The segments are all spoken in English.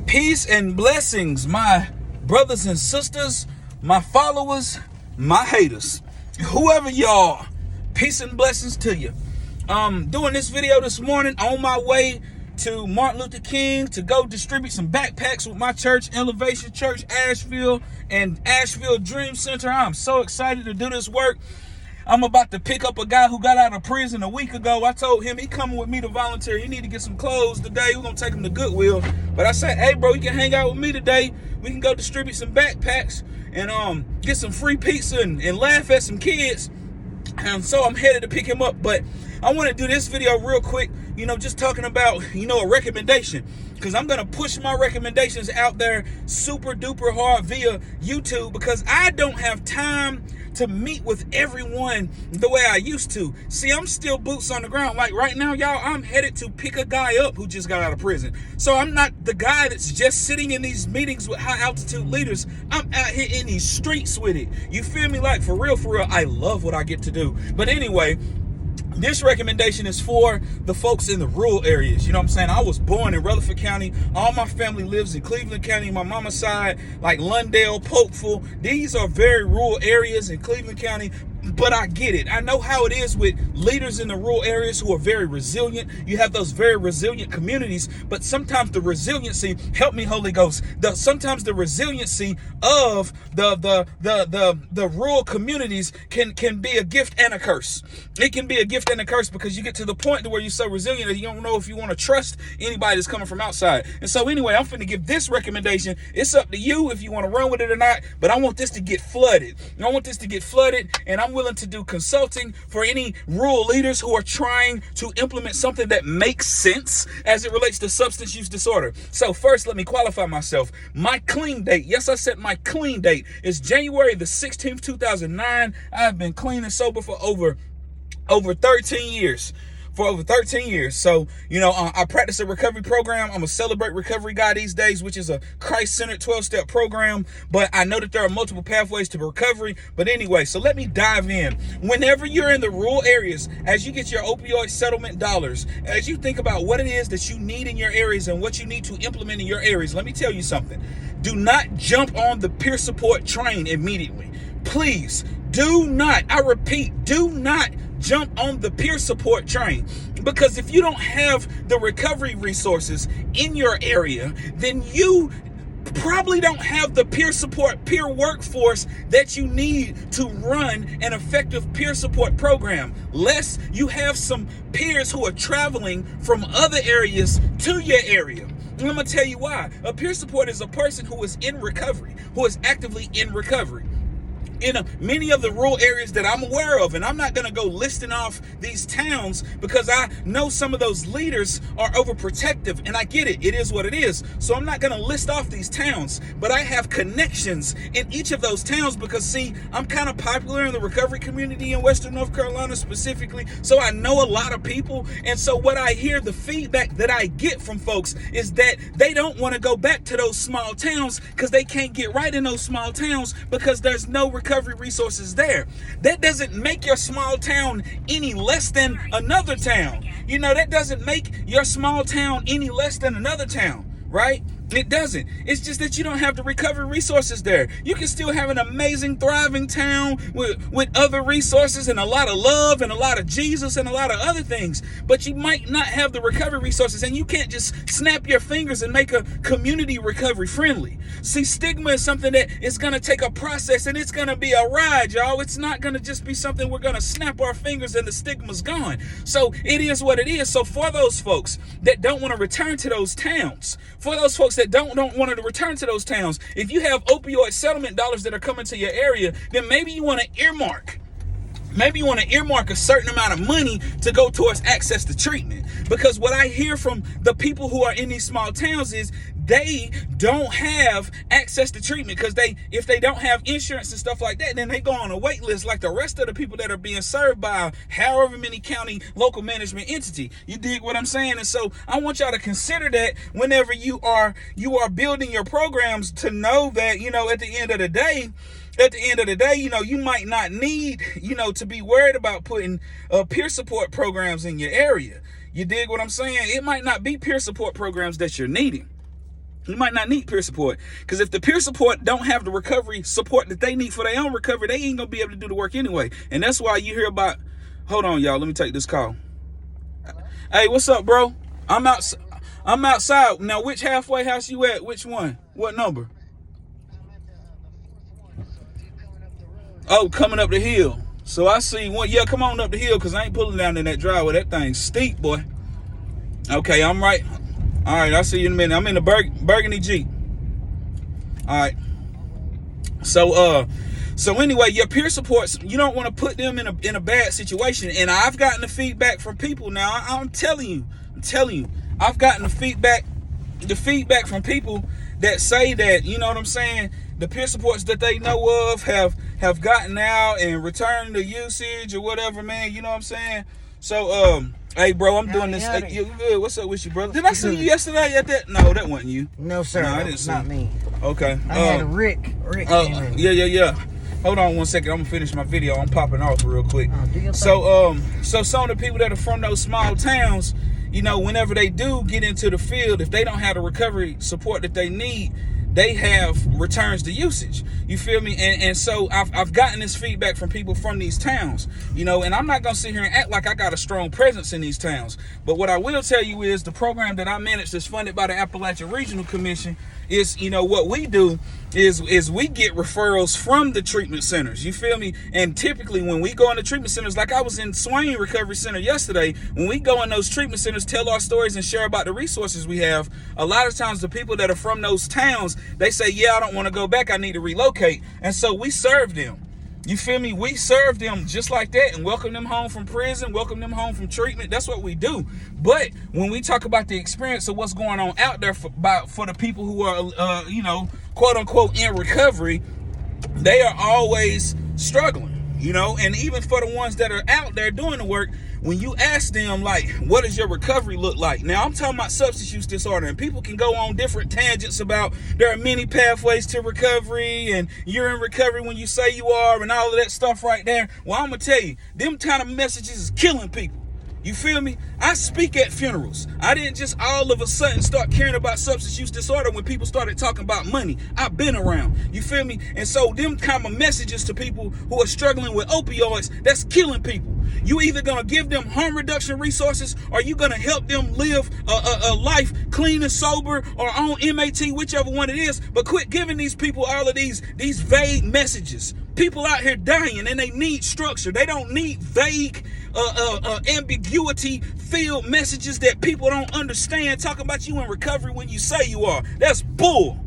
Peace and blessings, my brothers and sisters, my followers, my haters, whoever y'all. Peace and blessings to you. Doing this video this morning on my way to Martin Luther King to go distribute some backpacks with my church, Elevation Church, Asheville, and Asheville Dream Center. I'm so excited to do this work. I'm about to pick up a guy who got out of prison a week ago. I told him he coming with me to volunteer. He need to get some clothes today. We're going to take him to Goodwill. But I said, hey, bro, you can hang out with me today. We can go distribute some backpacks and get some free pizza and laugh at some kids. And so I'm headed to pick him up. But I want to do this video real quick, just talking about, a recommendation. Because I'm going to push my recommendations out there super duper hard via YouTube because I don't have time to meet with everyone the way I used to. See, I'm still boots on the ground. Like right now, y'all, I'm headed to pick a guy up who just got out of prison. So I'm not the guy that's just sitting in these meetings with high altitude leaders. I'm out here in these streets with it. You feel me? Like for real, I love what I get to do. But anyway, this recommendation is for the folks in the rural areas. You know what I'm saying? I was born in Rutherford County. All my family lives in Cleveland County. My mama's side, like Lundale, Popeful. These are very rural areas in Cleveland County. But I get it. I know how it is with leaders in the rural areas who are very resilient. You have those very resilient communities, but sometimes the resiliency, help me, Holy Ghost. Sometimes the resiliency of the rural communities can be a gift and a curse. It can be a gift and a curse because you get to the point to where you're so resilient that you don't know if you want to trust anybody that's coming from outside. And so anyway, I'm finna give this recommendation. It's up to you if you want to run with it or not, but I want this to get flooded. And I'm willing to do consulting for any rural leaders who are trying to implement something that makes sense as it relates to substance use disorder. So first, let me qualify myself. My clean date, yes, I said my clean date, is January the 16th, 2009. I've been clean and sober for over 13 years. So, I practice a recovery program. I'm a Celebrate Recovery guy these days, which is a Christ-centered 12-step program. But I know that there are multiple pathways to recovery. But anyway, so let me dive in. Whenever you're in the rural areas, as you get your opioid settlement dollars, as you think about what it is that you need in your areas and what you need to implement in your areas, let me tell you something. Do not jump on the peer support train immediately. Please do not, I repeat, do not jump on the peer support train, because if you don't have the recovery resources in your area, then you probably don't have the peer support, peer workforce that you need to run an effective peer support program, lest you have some peers who are traveling from other areas to your area. And I'm going to tell you why. A peer support is a person who is in recovery, who is actively in recovery. In many of the rural areas that I'm aware of, and I'm not going to go listing off these towns because I know some of those leaders are overprotective, and I get it. It is what it is. So I'm not going to list off these towns, but I have connections in each of those towns because, see, I'm kind of popular in the recovery community in Western North Carolina specifically, so I know a lot of people. And so what I hear, the feedback that I get from folks is that they don't want to go back to those small towns because they can't get right in those small towns because there's no recovery resources there. That doesn't make your small town any less than another town. That doesn't make your small town any less than another town, right? It doesn't. It's just that you don't have the recovery resources there. You can still have an amazing, thriving town with other resources and a lot of love and a lot of Jesus and a lot of other things, but you might not have the recovery resources, and you can't just snap your fingers and make a community recovery friendly. See, stigma is something that is going to take a process, and it's going to be a ride, y'all. It's not going to just be something we're going to snap our fingers and the stigma's gone. So it is what it is. So for those folks that don't want to return to those towns, for those folks that don't want to return to those towns, if you have opioid settlement dollars that are coming to your area, then maybe you want to earmark a certain amount of money to go towards access to treatment. Because what I hear from the people who are in these small towns is they don't have access to treatment because if they don't have insurance and stuff like that, then they go on a wait list like the rest of the people that are being served by however many county local management entity. You dig what I'm saying? And so I want y'all to consider that whenever you are building your programs, to know that, at the end of the day, you might not need, to be worried about putting peer support programs in your area. You dig what I'm saying? It might not be peer support programs that you're needing. You might not need peer support, because if the peer support don't have the recovery support that they need for their own recovery, they ain't gonna be able to do the work anyway. And that's why you hear about, hold on y'all, let me take this call. Hey, what's up, bro? I'm outside. Now, which halfway house you at? Which one? What number? Oh, coming up the hill. So I see one. Yeah, come on up the hill, because I ain't pulling down in that driveway. That thing's steep, boy. Okay, I'm right. All right, I'll see you in a minute. I'm in the burgundy Jeep. All right. So anyway, your peer supports, you don't want to put them in a bad situation. And I've gotten the feedback from people. Now, I'm telling you, I've gotten the feedback from people that say that, you know what I'm saying, the peer supports that they know of have gotten out and returned the usage or whatever, man. You know what I'm saying? So, hey, bro, I'm doing this. Hey, you good? What's up with you, brother? Did I see you yesterday at that? No, that wasn't you. No, sir. No, I didn't see. Not me. Okay. I had Rick. Yeah. Hold on 1 second. I'm gonna finish my video. I'm popping off real quick. So some of the people that are from those small towns, you know, whenever they do get into the field, if they don't have the recovery support that they need, they have returns to usage. You feel me? And so I've gotten this feedback from people from these towns, you know, and I'm not going to sit here and act like I got a strong presence in these towns. But what I will tell you is the program that I manage that's funded by the Appalachian Regional Commission is, you know, what we do is we get referrals from the treatment centers. You feel me? And typically when we go into treatment centers, like I was in Swain Recovery Center yesterday, when we go in those treatment centers, tell our stories and share about the resources we have, a lot of times the people that are from those towns, they say, yeah, I don't want to go back, I need to relocate. And so we serve them. You feel me? We serve them just like that and welcome them home from prison, welcome them home from treatment. That's what we do. But when we talk about the experience of what's going on out there for the people who are, you know, quote unquote in recovery, they are always struggling, you know, and even for the ones that are out there doing the work, when you ask them, like, what does your recovery look like? Now, I'm talking about substance use disorder, and people can go on different tangents about there are many pathways to recovery, and you're in recovery when you say you are, and all of that stuff right there. Well, I'm going to tell you, them kind of messages is killing people. You feel me? I speak at funerals. I didn't just all of a sudden start caring about substance use disorder when people started talking about money. I've been around. You feel me? And so them kind of messages to people who are struggling with opioids, that's killing people. You either going to give them harm reduction resources, or you going to help them live a life clean and sober, or on MAT, whichever one it is. But quit giving these people all of these vague messages. People out here dying and they need structure. They don't need vague ambiguity filled messages that people don't understand, talking about you in recovery when you say you are. That's bull.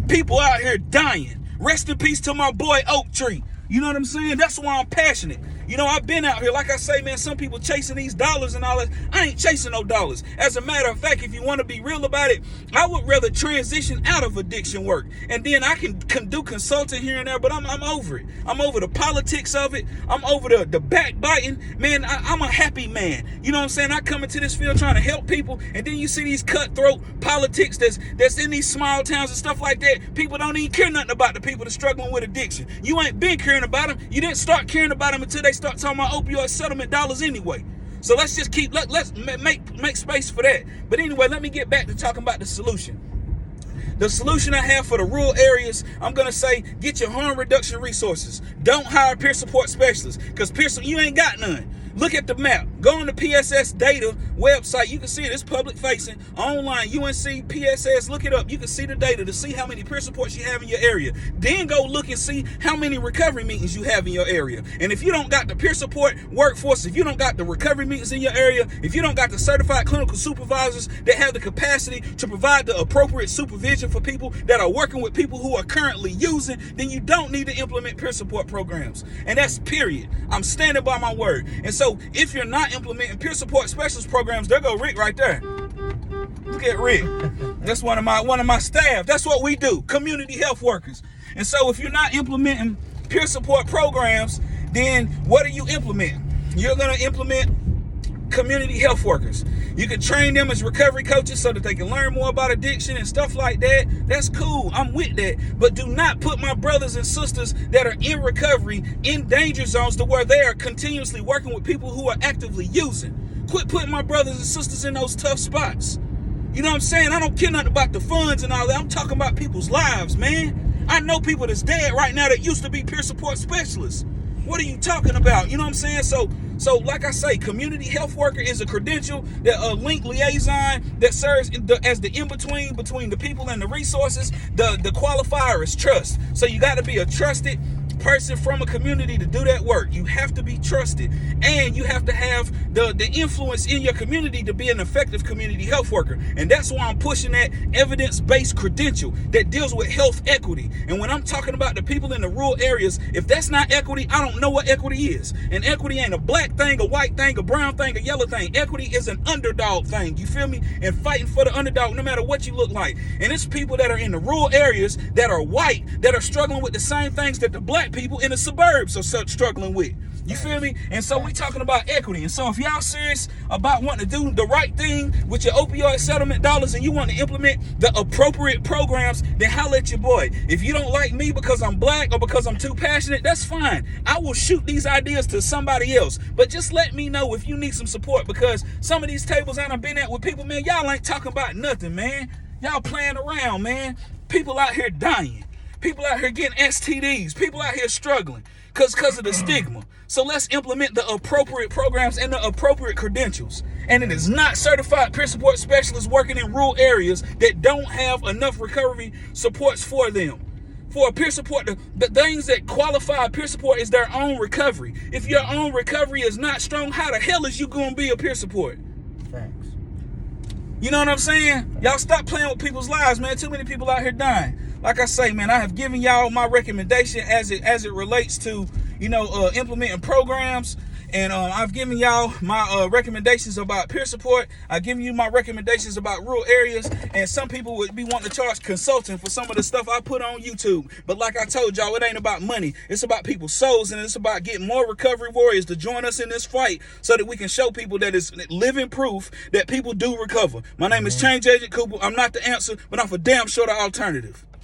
People out here dying. Rest in peace to my boy Oak Tree. You know what I'm saying? That's why I'm passionate. You know, I've been out here, like I say, man, some people chasing these dollars and all that. I ain't chasing no dollars. As a matter of fact, if you want to be real about it, I would rather transition out of addiction work. And then I can do consulting here and there, but I'm over it. I'm over the politics of it. I'm over the backbiting. Man, I'm a happy man. You know what I'm saying? I come into this field trying to help people, and then you see these cutthroat politics that's in these small towns and stuff like that. People don't even care nothing about the people that's struggling with addiction. You ain't been caring about them. You didn't start caring about them until they start talking about opioid settlement dollars anyway. So let's just let's make space for that. But anyway, let me get back to talking about the solution. The solution I have for the rural areas, I'm going to say, get your harm reduction resources. Don't hire peer support specialists, because you ain't got none. Look at the map. Go on the PSS data website. You can see it. It's public facing online. UNC PSS. Look it up. You can see the data to see how many peer supports you have in your area. Then go look and see how many recovery meetings you have in your area. And if you don't got the peer support workforce, if you don't got the recovery meetings in your area, if you don't got the certified clinical supervisors that have the capacity to provide the appropriate supervision for people that are working with people who are currently using, then you don't need to implement peer support programs. And that's period. I'm standing by my word. And so if you're not implementing peer support specialist programs, there go Rick right there. Look at Rick. That's one of my staff. That's what we do, community health workers. And so if you're not implementing peer support programs, then what are you implementing? You're going to implement community health workers. You can train them as recovery coaches so that they can learn more about addiction and stuff like that. That's cool. I'm with that. But do not put my brothers and sisters that are in recovery in danger zones to where they are continuously working with people who are actively using. Quit putting my brothers and sisters in those tough spots. You know what I'm saying? I don't care nothing about the funds and all that. I'm talking about people's lives, man. I know people that's dead right now that used to be peer support specialists. What are you talking about? You know what I'm saying? So like I say, community health worker is a credential, that a link liaison that serves as the in-between between the people and the resources. The qualifier is trust. So you got to be a trusted person from a community to do that work. You have to be trusted, and you have to have the influence in your community to be an effective community health worker. And that's why I'm pushing that evidence-based credential that deals with health equity. And when I'm talking about the people in the rural areas, if that's not equity, I don't know what equity is. And equity ain't a black thing, a white thing, a brown thing, a yellow thing. Equity is an underdog thing, you feel me? And fighting for the underdog no matter what you look like. And it's people that are in the rural areas that are white that are struggling with the same things that the black people in the suburbs are struggling with. You feel me? And so we talking about equity. And so if y'all serious about wanting to do the right thing with your opioid settlement dollars and you want to implement the appropriate programs, then holla at your boy. If you don't like me because I'm black or because I'm too passionate, that's fine. I will shoot these ideas to somebody else. But just let me know if you need some support, because some of these tables I done been at with people, man, y'all ain't talking about nothing, man. Y'all playing around, man. People out here dying. People out here getting STDs. People out here struggling because of the stigma. So let's implement the appropriate programs and the appropriate credentials. And it is not certified peer support specialists working in rural areas that don't have enough recovery supports for them. For a peer support, the things that qualify peer support is their own recovery. If your own recovery is not strong, how the hell is you going to be a peer support? Thanks. You know what I'm saying? Y'all stop playing with people's lives, man. Too many people out here dying. Like I say, man, I have given y'all my recommendation as it relates to, implementing programs. And I've given y'all my recommendations about peer support. I've given you my recommendations about rural areas. And some people would be wanting to charge consulting for some of the stuff I put on YouTube. But like I told y'all, it ain't about money. It's about people's souls, and it's about getting more recovery warriors to join us in this fight so that we can show people that it's living proof that people do recover. My name is Change Agent Coop. I'm not the answer, but I'm for damn sure the alternative.